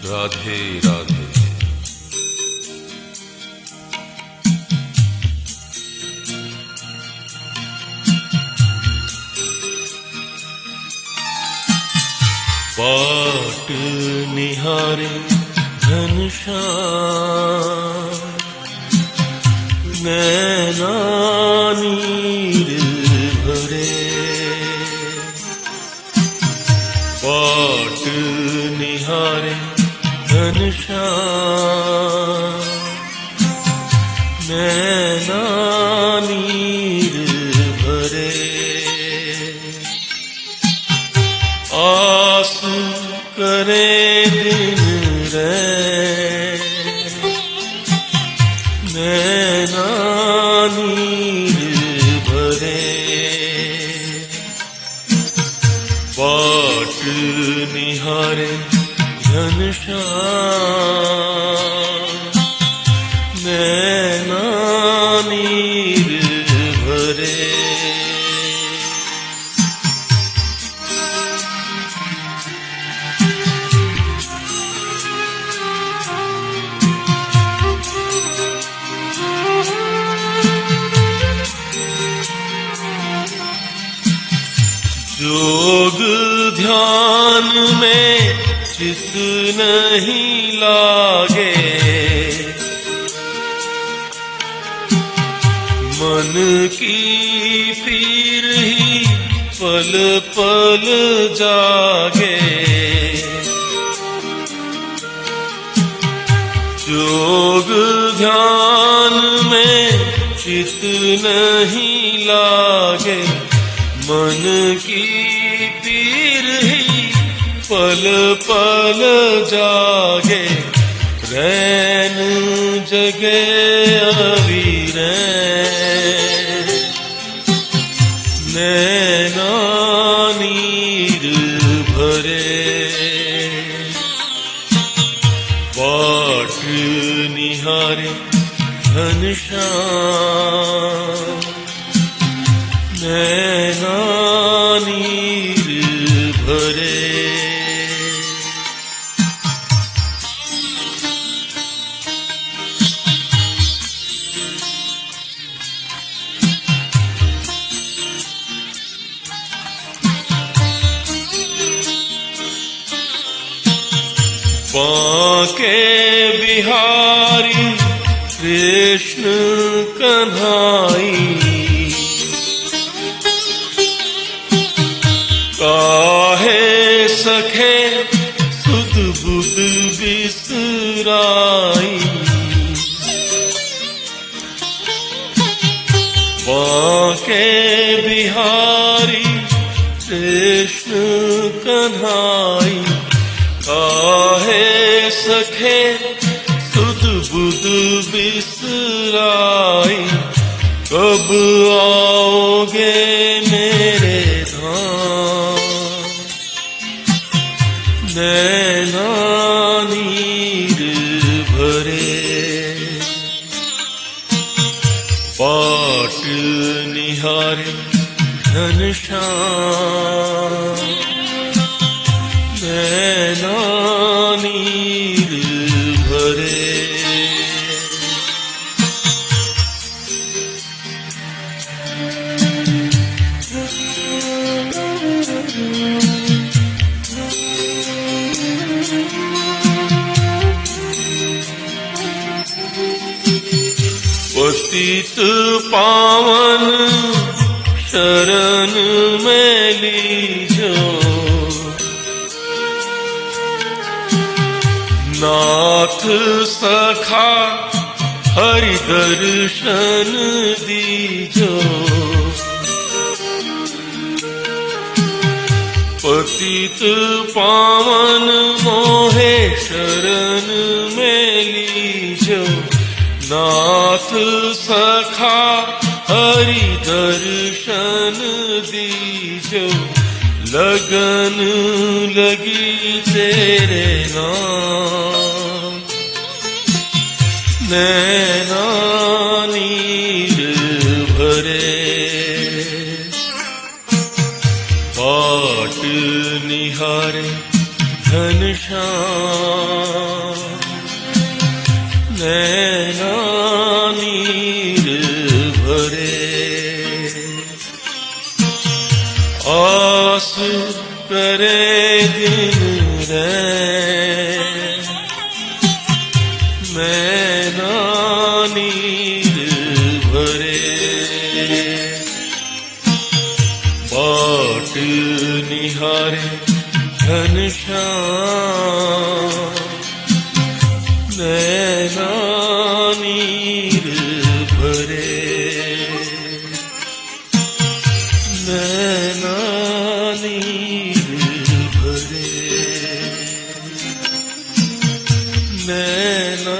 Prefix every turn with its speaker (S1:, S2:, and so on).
S1: राधे राधे। बाट निहारे घनश्याम नैना नीर भरे। बाट निहारे घनश्याम नैना नीर भरे। आस करे दिन रैन नैना नीर भरे। बाट निहारे घनश्याम नैना नीर भरे। जोग ध्यान में चित नहीं लागे। मन की पीर ही पल पल जागे। जोग ध्यान में चित नहीं लागे। मन की पीर ही पल पल जागे। रैन जगे अविरैन नैना नीर भरे। बाट निहारे घनश्याम नैना नीर भरे। बांके बिहारी कृष्ण कन्हाई। काहे सखे सुध बुध बिसराई। बांके बिहारी कृष्ण कन्हाई। काहे सखे सुध बुध बिसराई। कब आओगे मेरे धाम नैना नीर भरे। बाट निहारे घनश्याम नैना नीर भरे। पतित पावन शरण में लीजो। नाथ सखा हरि दर्शन दीजो। पतित पावन मोहे शरण में लीजो। नाथ सखा हरि दर्शन दीजो। लगन लगी तेरे नाम नैना नीर भरे। बाट निहारे घनश्याम नैना नीर भरे आस करे दिन रैन नैना नीर भरे बाट निहारे घनश्याम नैना नीर भरे नैना नीर भरे नैना